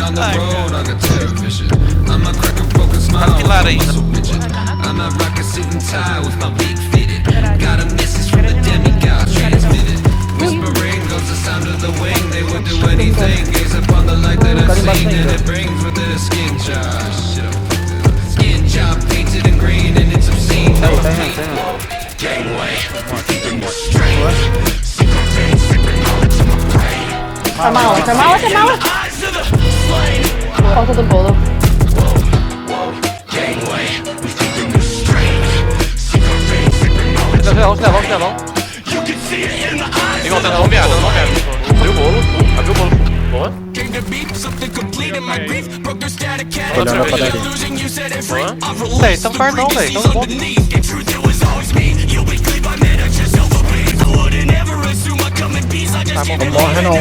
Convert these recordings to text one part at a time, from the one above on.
Ai, cara. Tá pilar ainda. Tá mal, tá mal, tá mal. Falta do bolo. Vamos levar. Igual tá na merda, abriu o bolo. Boa. Olhando a padaria. Boa. Véi, tão par não, véi. Tão bom. Tá bom, Não morre não.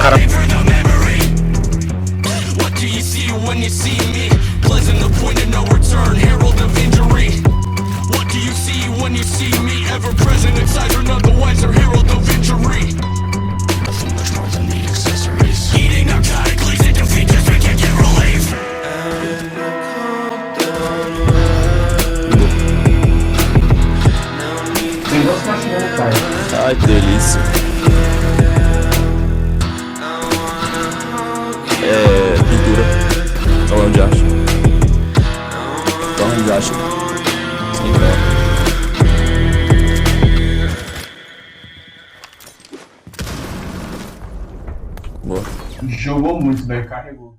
Cara. Ai, que delícia. Pintura. Torno de arte. Sem dó. Boa. Jogou muito, velho. Carregou.